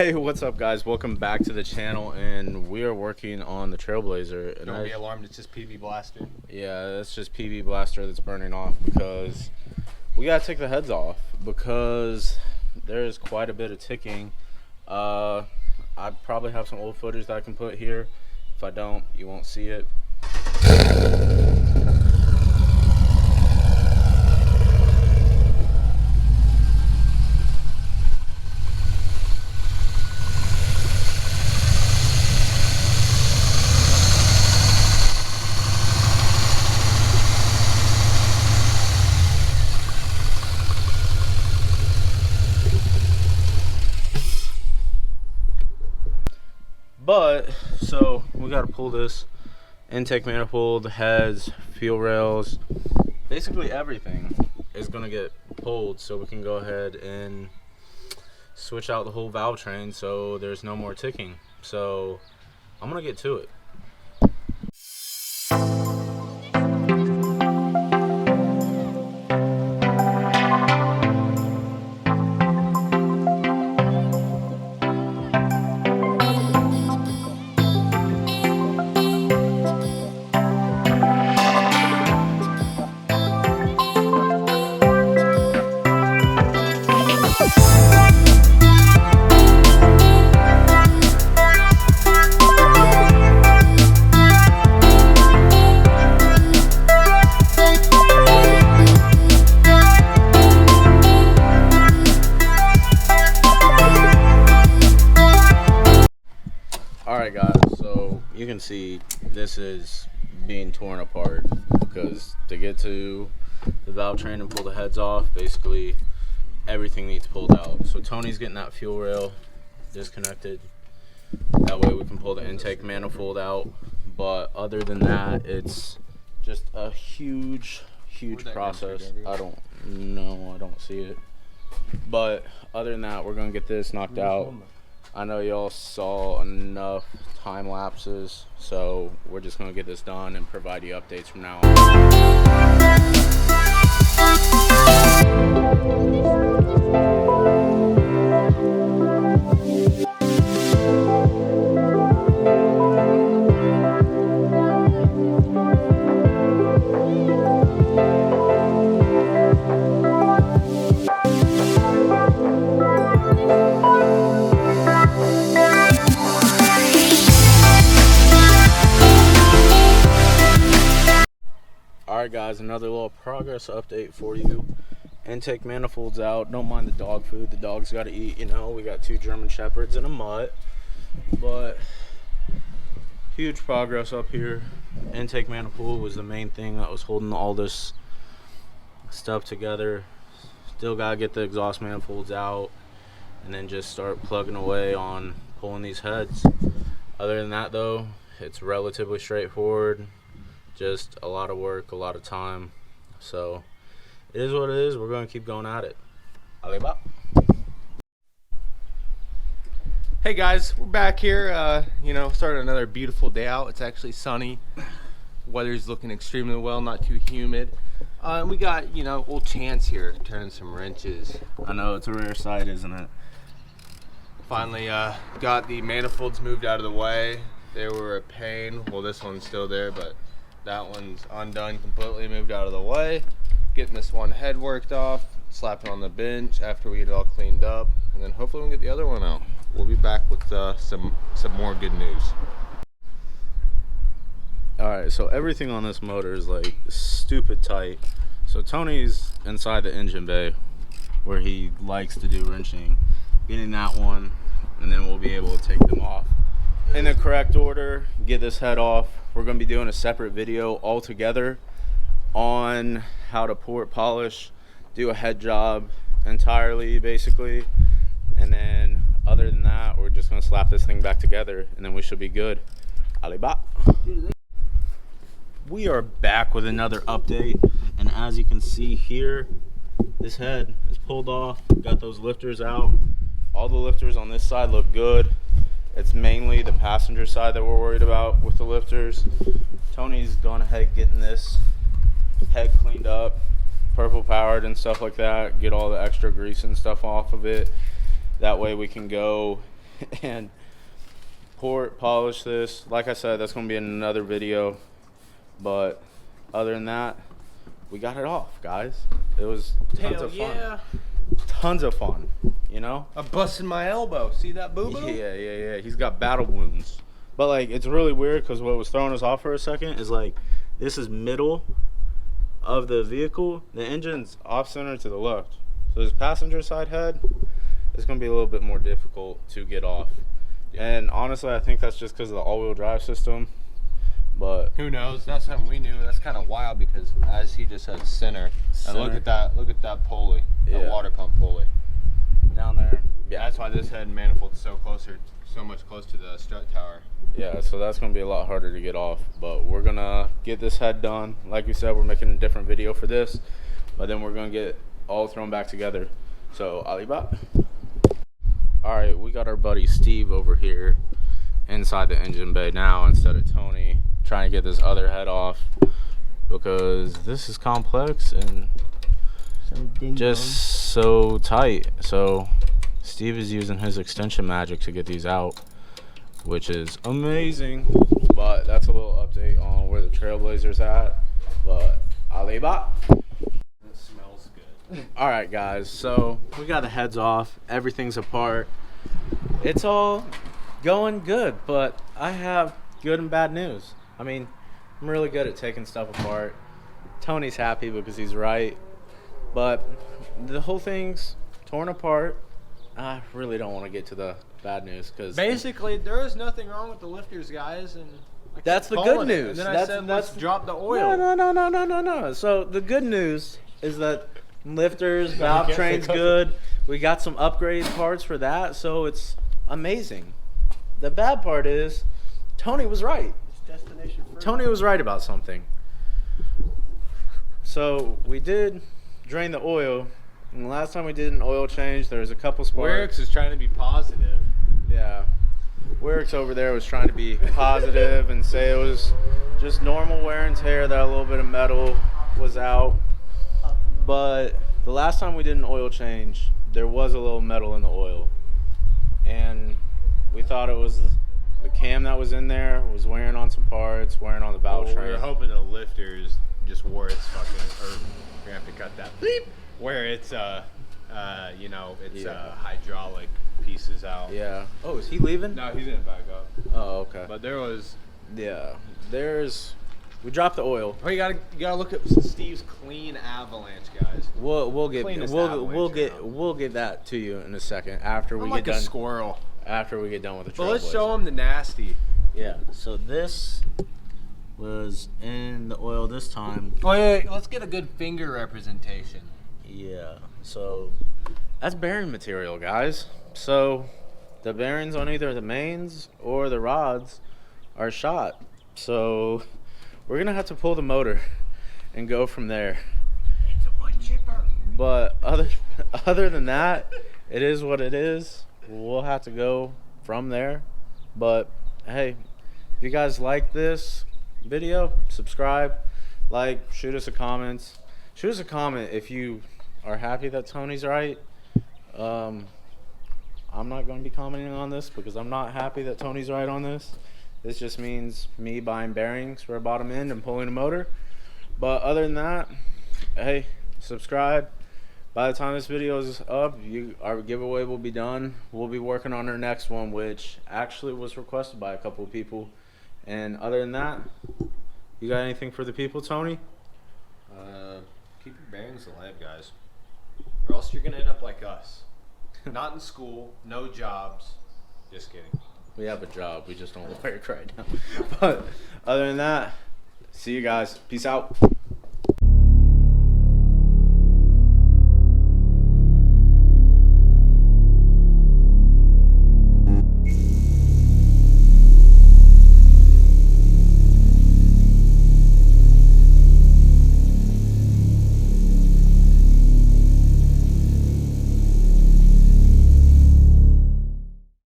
Hey, what's up guys? Welcome back to the channel, and we are working on the Trailblazer. And Don't be alarmed, it's just PB Blaster. Yeah, that's just PB Blaster that's burning off because we gotta take the heads off because there's quite a bit of ticking. I probably have some old footage that I can put here. If I don't, you won't see it. But so we got to pull this intake manifold, heads, fuel rails, basically everything is going to get pulled, so we can go ahead and switch out the whole valve train so there's no more ticking. So I'm going to get to it. Alright guys, so you can see this is being torn apart because to get to the valve train and pull the heads off, basically everything needs pulled out. So Tony's getting that fuel rail disconnected. That way we can pull the intake manifold out. But other than that, it's just a huge process. I don't know, I don't see it. But other than that, we're gonna get this knocked out. I know y'all saw enough time lapses, so we're just gonna get this done and provide you updates from now Alright guys, another little progress update for you. Intake manifold's out. Don't mind the dog food. The dog's got to eat, you know. We got 2 German Shepherds and a mutt. But huge progress up here. Intake manifold was the main thing that was holding all this stuff together. Still got to get the exhaust manifolds out and then just start plugging away on pulling these heads. Other than that though, it's relatively straightforward. Just a lot of work, a lot of time. So it is what it is. We're going to keep going at it. Alibaba. Hey guys, we're back here. Started another beautiful day out. It's actually sunny. Weather's looking extremely well, not too humid. We got, old Chance here turning some wrenches. I know, it's a rare sight, isn't it? Finally got the manifolds moved out of the way. They were a pain. Well, this one's still there, but that one's undone completely, moved out of the way. Getting this one head worked off, slap it on the bench after we get it all cleaned up, and then hopefully we can get the other one out. We'll be back with some more good news. Alright, so everything on this motor is like stupid tight. So Tony's inside the engine bay where he likes to do wrenching, getting that one, and then we'll be able to take them off in the correct order, get this head off. We're going to be doing a separate video altogether on how to port polish, do a head job entirely basically, and then other than that we're just going to slap this thing back together and then we should be good. Alibaba. We are back with another update, and as you can see here, this head is pulled off. Got those lifters out. All the lifters on this side look good. It's mainly the passenger side that we're worried about with the lifters. Tony's going ahead getting this head cleaned up, purple powered and stuff like that, get all the extra grease and stuff off of it. That way we can go and polish this. Like I said, that's going to be in another video. But other than that, we got it off, guys. It was tons of fun. Tons of fun, you know? I busted my elbow. See that boo-boo? Yeah. He's got battle wounds. But, like, it's really weird because what was throwing us off for a second is, like, this is middle of the vehicle. The engine's off-center to the left. So this passenger side head is going to be a little bit more difficult to get off. And, honestly, I think that's just because of the all-wheel drive system. But who knows? That's something we knew. That's kind of wild because, as he just said, center. And look at that pulley, that water pump pulley down there. Yeah, that's why this head manifold is so much close to the strut tower. Yeah, so that's gonna be a lot harder to get off. But we're gonna get this head done. Like we said, we're making a different video for this, but then we're gonna get all thrown back together. So Alibaba. All right, we got our buddy Steve over here inside the engine bay now instead of Tony, trying to get this other head off because this is complex and just so tight. So Steve is using his extension magic to get these out, which is amazing. But that's a little update on where the Trailblazer's at. But Alibaba. It smells good. All right, guys, so we got the heads off, everything's apart, it's all going good, but I have good and bad news. I mean, I'm really good at taking stuff apart. Tony's happy because he's right, but the whole thing's torn apart. I really don't want to get to the bad news because basically there is nothing wrong with the lifters, guys, and that's the good news. And then I said, let's drop the oil. No. So the good news is that lifters, valve train's good. We got some upgraded parts for that, so it's amazing. The bad part is Tony was right. Destination first. Tony was right about something. So we did drain the oil, and the last time we did an oil change, there was a couple sparks. Werix is trying to be positive. Yeah. Werix over there was trying to be positive and say it was just normal wear and tear, that a little bit of metal was out. But the last time we did an oil change, there was a little metal in the oil. And we thought it was the cam that was in there was wearing on some parts, wearing on the valve train. We were hoping the lifters just wore its fucking, or we have to cut that bleep, where it's hydraulic pieces out. Yeah. Oh, is he leaving? No, he's gonna back up. Oh, okay. But there was, we dropped the oil. Oh, you gotta look at Steve's clean avalanche, guys. We'll get that to you in a second after we get done. Squirrel. After we get done with the Trailblazer. But let's show him the nasty. Yeah. So this was in the oil this time. Oh yeah, let's get a good finger representation. Yeah. So that's bearing material, guys. So the bearings on either the mains or the rods are shot. So we're gonna have to pull the motor and go from there. It's a wood chipper. But other than that, it is what it is. We'll have to go from there. But hey, if you guys like this video, subscribe, like, shoot us a comment. Shoot us a comment if you are happy that Tony's right. I'm not going to be commenting on this because I'm not happy that Tony's right on this. This just means me buying bearings for a bottom end and pulling a motor. But other than that, hey, subscribe. By the time this video is up, our giveaway will be done. We'll be working on our next one, which actually was requested by a couple of people. And other than that, you got anything for the people, Tony? Keep your bearings alive, guys, or else you're gonna end up like us. Not in school, no jobs. Just kidding. We have a job, we just don't work right now. But other than that, see you guys. Peace out.